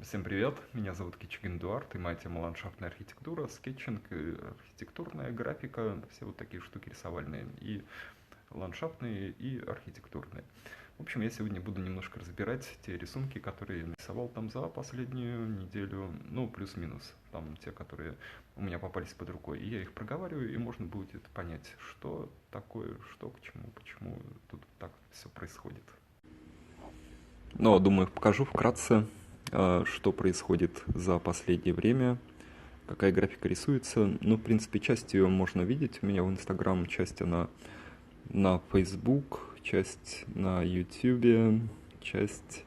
Всем привет, меня зовут Кичигин Эдуард, и моя тема ландшафтная архитектура, скетчинг, архитектурная графика, все вот такие штуки рисовальные, и ландшафтные, и архитектурные. В общем, я сегодня буду немножко разбирать те рисунки, которые я нарисовал там за последнюю неделю, ну, плюс-минус, там те, которые у меня попались под рукой, и я их проговариваю, и можно будет понять, что такое, что к чему, почему тут так все происходит. Но, думаю, покажу вкратце, что происходит за последнее время, какая графика рисуется. Ну, в принципе, часть ее можно видеть у меня в Инстаграм, часть она на Facebook, часть на YouTube, часть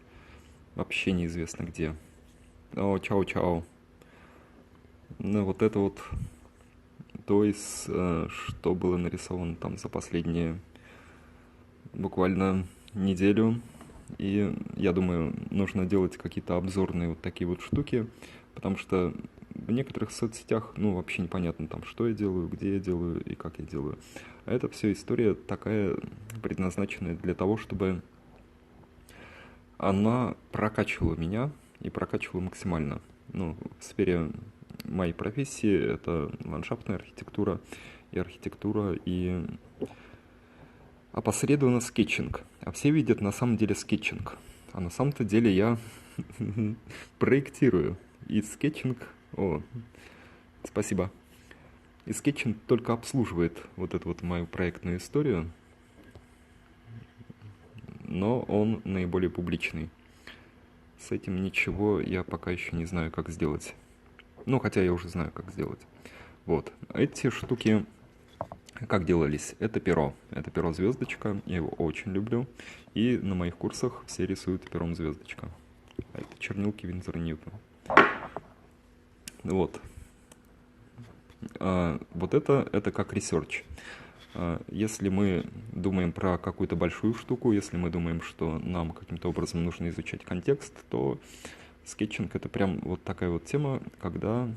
вообще неизвестно где. О, чао-чао. Ну, вот это вот то, что было нарисовано там за последние буквально неделю. И я думаю, нужно делать какие-то обзорные вот такие вот штуки, потому что в некоторых соцсетях, ну, вообще непонятно там, что я делаю, где я делаю и как я делаю. А это все история такая, предназначенная для того, чтобы она прокачивала меня и прокачивала максимально. Ну, в сфере моей профессии это ландшафтная архитектура, и опосредованно скетчинг. А все видят на самом деле скетчинг. А на самом-то деле я проектирую. И скетчинг... О, спасибо. И скетчинг только обслуживает вот эту вот мою проектную историю, но он наиболее публичный. С этим ничего я пока еще не знаю, как сделать. Ну, хотя я уже знаю, как сделать. Вот. Эти штуки как делались? Это перо. Это перо звездочка. Я его очень люблю. И на моих курсах все рисуют пером звездочка. А это чернилки Винзор Ньютон. Вот. Вот это как ресерч. Если мы думаем про какую-то большую штуку, если мы думаем, что нам каким-то образом нужно изучать контекст, то скетчинг — это прям вот такая вот тема, когда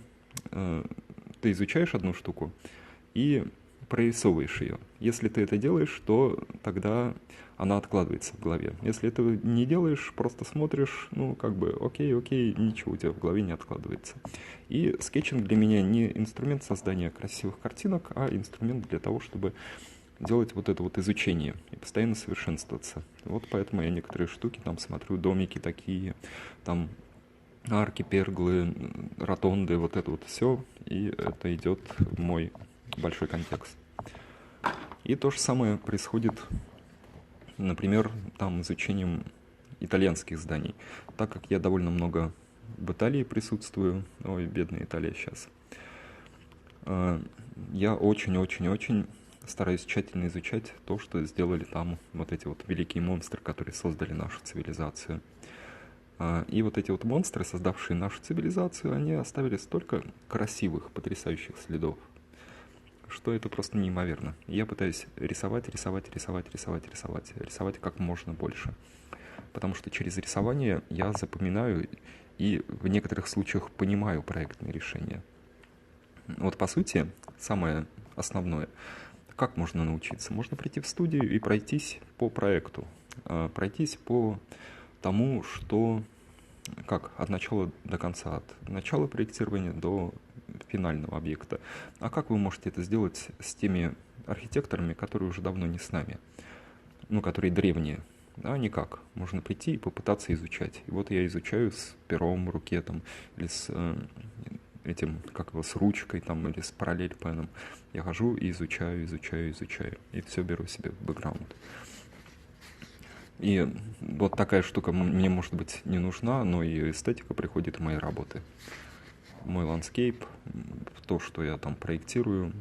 ты изучаешь одну штуку и прорисовываешь ее. Если ты это делаешь, то тогда она откладывается в голове. Если этого не делаешь, просто смотришь, ну, как бы, окей, ничего у тебя в голове не откладывается. И скетчинг для меня не инструмент создания красивых картинок, а инструмент для того, чтобы делать вот это вот изучение и постоянно совершенствоваться. Вот поэтому я некоторые штуки там смотрю, домики такие, там арки, перглы, ротонды, вот это вот все, и это идет в мой большой контекст. И то же самое происходит, например, там изучением итальянских зданий. Так как я довольно много в Италии присутствую, ой, бедная Италия сейчас, я очень-очень-очень стараюсь тщательно изучать то, что сделали там вот эти вот великие монстры, которые создали нашу цивилизацию. И вот эти вот монстры, создавшие нашу цивилизацию, они оставили столько красивых, потрясающих следов, что это просто неимоверно. Я пытаюсь рисовать как можно больше. Потому что через рисование я запоминаю и в некоторых случаях понимаю проектные решения. Вот по сути, самое основное, как можно научиться? Можно прийти в студию и пройтись по проекту, пройтись по тому, что как от начала до конца, от начала проектирования до финального объекта. А как вы можете это сделать с теми архитекторами, которые уже давно не с нами, ну, которые древние? А никак. Можно прийти и попытаться изучать. И вот я изучаю с пером в руке там, или с этим, как его, с ручкой там, или с параллель-пеном. Я хожу и изучаю. И все беру себе в бэкграунд. И вот такая штука мне, может быть, не нужна, но ее эстетика приходит в мои работы. В мой ландскейп, в то, что я там проектирую,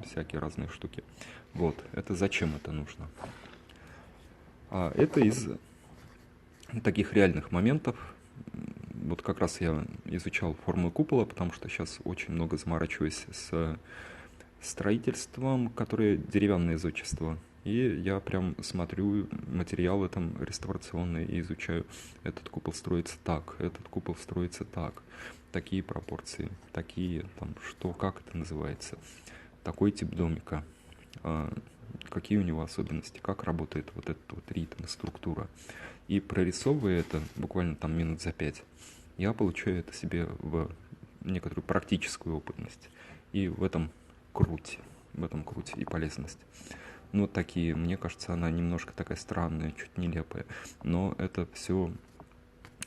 всякие разные штуки. Вот, это зачем это нужно? Это из таких реальных моментов. Вот как раз я изучал форму купола, потому что сейчас очень много заморачиваюсь с строительством, которое деревянное зодчество. И я прям смотрю материалы там реставрационные и изучаю. Этот купол строится так, этот купол строится так. Такие пропорции, такие там, что, как это называется. Такой тип домика. Какие у него особенности, как работает вот этот вот ритм, структура. И прорисовывая это буквально там минут за 5, я получаю это себе в некоторую практическую опытность. И в этом круть и полезность. Ну, вот такие, мне кажется, она немножко такая странная, чуть нелепая, но это все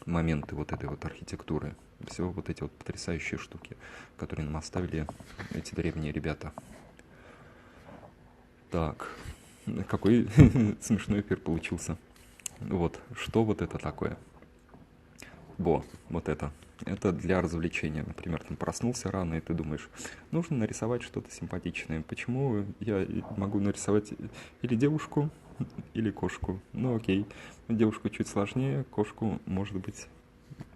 моменты вот этой вот архитектуры, все вот эти вот потрясающие штуки, которые нам оставили эти древние ребята. Так, какой смешной эфир получился. Вот, что вот это такое? Вот это. Это для развлечения. Например, ты проснулся рано, и ты думаешь, нужно нарисовать что-то симпатичное. Почему я могу нарисовать или девушку, или кошку? Ну окей, девушку чуть сложнее, кошку может быть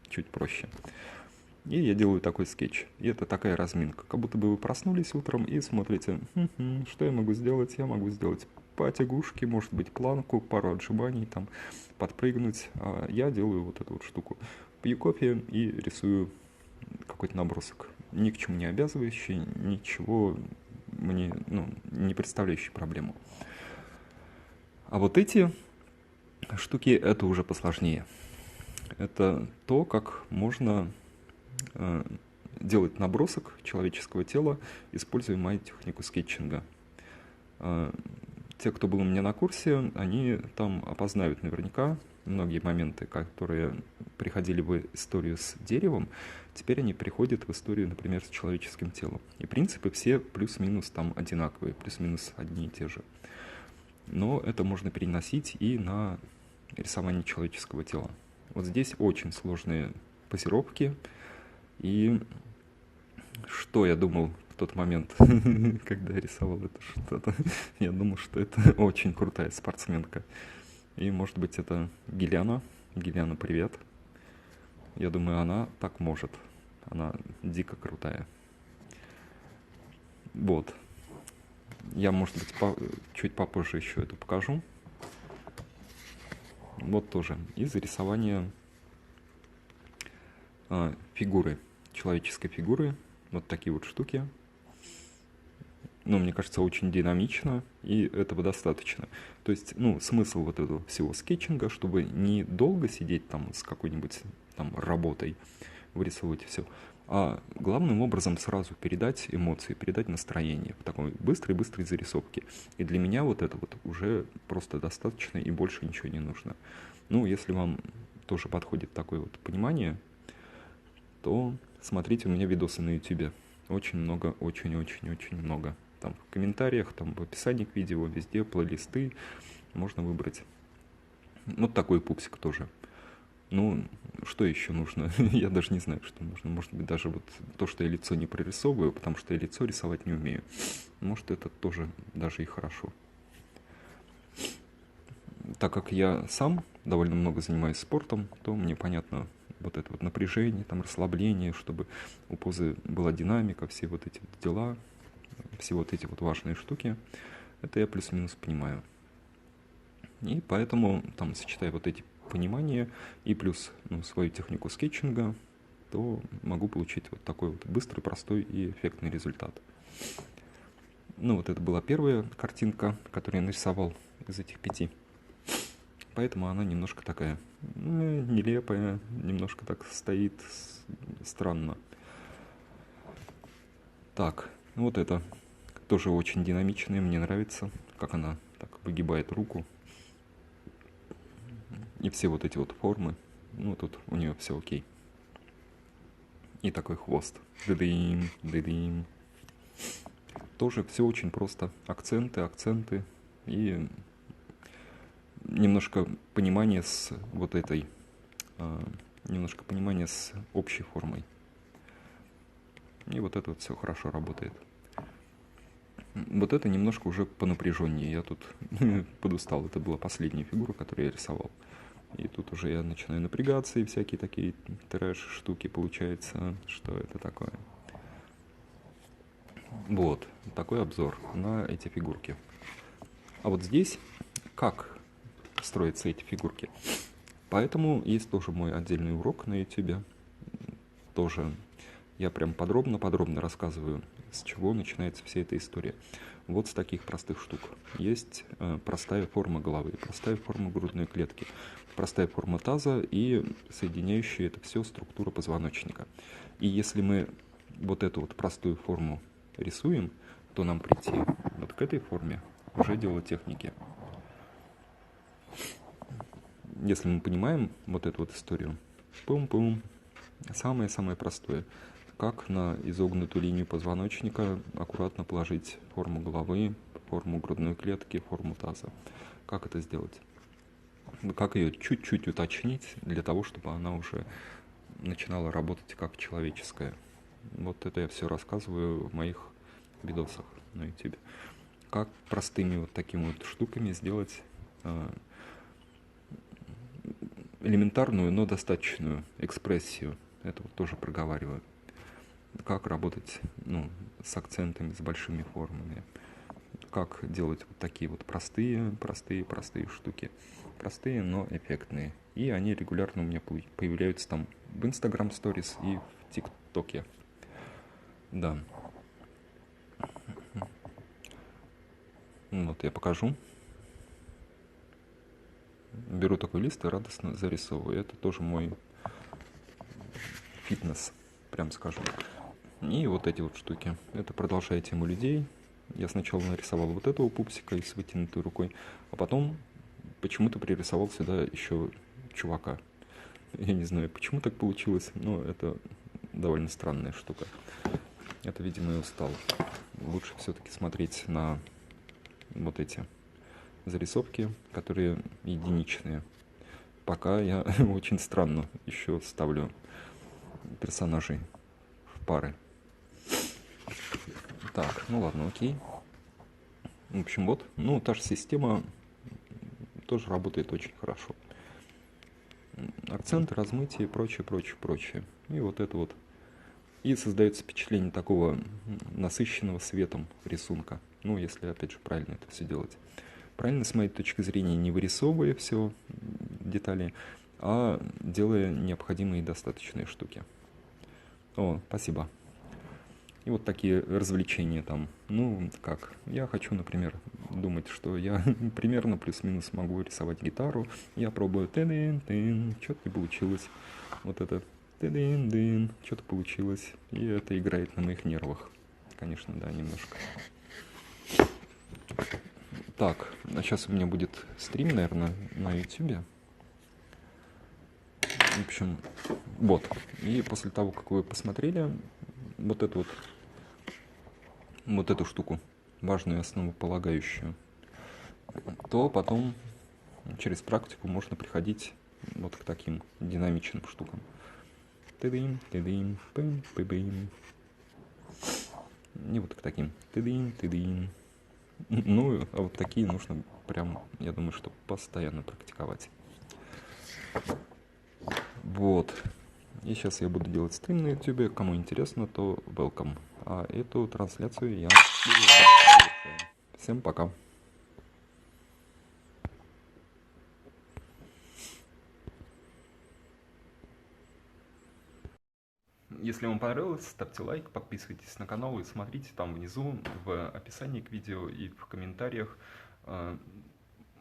чуть проще. И я делаю такой скетч. И это такая разминка. Как будто бы вы проснулись утром и смотрите, что я могу сделать? Я могу сделать потягушки, может быть планку, пару отжиманий, там, подпрыгнуть. А я делаю вот эту вот штуку. Пью кофе и рисую какой-то набросок. Ни к чему не обязывающий, ничего мне, не представляющий проблему. А вот эти штуки, это уже посложнее. Это то, как можно делать набросок человеческого тела, используя мою технику скетчинга. Те, кто был у меня на курсе, они там опознают наверняка многие моменты, которые приходили в историю с деревом, теперь они приходят в историю, например, с человеческим телом. И принципы все плюс-минус там одинаковые, плюс-минус одни и те же. Но это можно переносить и на рисование человеческого тела. Вот здесь очень сложные позировки. И что я думал в тот момент, когда я рисовал это что-то? Я думал, что это очень крутая спортсменка. И, может быть, это Гиляна. Гиляна, привет. Я думаю, она так может. Она дико крутая. Вот. Я, может быть, чуть попозже еще это покажу. Вот тоже из рисования фигуры, человеческой фигуры. Вот такие вот штуки. Мне кажется, очень динамично, и этого достаточно. То есть, смысл вот этого всего скетчинга, чтобы не долго сидеть там с какой-нибудь там работой, вырисовывать все, а главным образом сразу передать эмоции, передать настроение в такой быстрой-быстрой зарисовке. И для меня вот это вот уже просто достаточно, и больше ничего не нужно. Если вам тоже подходит такое вот понимание, то смотрите у меня видосы на YouTube. Очень много, очень-очень-очень много. Там в комментариях, там в описании к видео, везде плейлисты можно выбрать. Вот такой пупсик тоже. Что еще нужно? Я даже не знаю, что нужно. Может быть, даже вот то, что я лицо не прорисовываю, потому что я лицо рисовать не умею. Может, это тоже даже и хорошо. Так как я сам довольно много занимаюсь спортом, то мне понятно вот это вот напряжение, там расслабление, чтобы у позы была динамика, все вот эти вот дела, все вот эти вот важные штуки, это я плюс-минус понимаю. И поэтому, там, сочетая вот эти понимания и плюс свою технику скетчинга, то могу получить вот такой вот быстрый, простой и эффектный результат. Вот это была первая картинка, которую я нарисовал из этих 5. Поэтому она немножко такая нелепая, немножко так стоит странно. Так, вот это тоже очень динамичная, мне нравится, как она так выгибает руку. И все вот эти вот формы, тут у нее все окей. И такой хвост. Дыдым, дыдым. Тоже все очень просто. Акценты и немножко понимание с вот этой, немножко понимание с общей формой. И вот это вот все хорошо работает. Вот это немножко уже понапряженнее. Я тут подустал. Это была последняя фигура, которую я рисовал. И тут уже я начинаю напрягаться, и всякие такие трэш-штуки получается. Что это такое? Вот, такой обзор на эти фигурки. А вот здесь как строятся эти фигурки? Поэтому есть тоже мой отдельный урок на YouTube. Тоже я прям подробно рассказываю, с чего начинается вся эта история. Вот с таких простых штук. Есть простая форма головы, простая форма грудной клетки, простая форма таза и соединяющая это все структура позвоночника. И если мы вот эту вот простую форму рисуем, то нам прийти вот к этой форме уже дело техники. Если мы понимаем вот эту вот историю, пум-пум, самое-самое простое. Как на изогнутую линию позвоночника аккуратно положить форму головы, форму грудной клетки, форму таза. Как это сделать? Как ее чуть-чуть уточнить для того, чтобы она уже начинала работать как человеческая. Вот это я все рассказываю в моих видосах на YouTube. Как простыми вот такими вот штуками сделать элементарную, но достаточную экспрессию. Это вот тоже проговариваю. Как работать с акцентами, с большими формами. Как делать вот такие вот простые штуки. Простые, но эффектные. И они регулярно у меня появляются там в Instagram Stories и в ТикТоке. Да. Вот я покажу. Беру такой лист и радостно зарисовываю. Это тоже мой фитнес, прям скажем. И вот эти вот штуки. Это продолжая тему людей. Я сначала нарисовал вот этого пупсика с вытянутой рукой, а потом почему-то пририсовал сюда еще чувака. Я не знаю, почему так получилось, но это довольно странная штука. Это, видимо, я устал. Лучше все-таки смотреть на вот эти зарисовки, которые единичные. Пока я очень странно еще ставлю персонажей в пары. Так, ну ладно, окей. В общем, вот, та же система тоже работает очень хорошо. Акценты, размытие и прочее. И вот это вот. И создается впечатление такого насыщенного светом рисунка. Если, опять же, правильно это все делать. Правильно, с моей точки зрения, не вырисовывая все детали, а делая необходимые и достаточные штуки. Спасибо. И вот такие развлечения там. Я хочу, например, думать, что я примерно плюс-минус могу рисовать гитару. Я пробую тын-тын, что-то не получилось. Вот это тын-дын, что-то получилось. И это играет на моих нервах. Конечно, да, немножко. Так, а сейчас у меня будет стрим, наверное, на YouTube. В общем, вот. И после того, как вы посмотрели вот эту штуку, важную и основополагающую, то потом через практику можно приходить вот к таким динамичным штукам. Тыдым, тыдым, пым, пыбым. И вот к таким. Тыдым, тыдым. А вот такие нужно прям, я думаю, что постоянно практиковать. Вот. И сейчас я буду делать стрим на YouTube. Кому интересно, то welcome. А эту трансляцию я... Всем пока. Если вам понравилось, ставьте лайк, подписывайтесь на канал и смотрите там внизу в описании к видео и в комментариях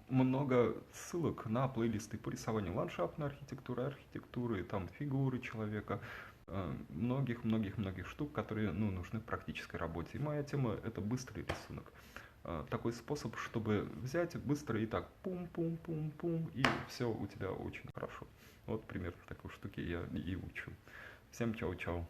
много ссылок на плейлисты по рисованию ландшафтной архитектуры, там фигуры человека, многих штук, которые нужны в практической работе. И моя тема — это быстрый рисунок. Такой способ, чтобы взять быстро и так пум-пум-пум-пум, и все у тебя очень хорошо. Вот примерно такой штуки я и учу. Всем чао-чао.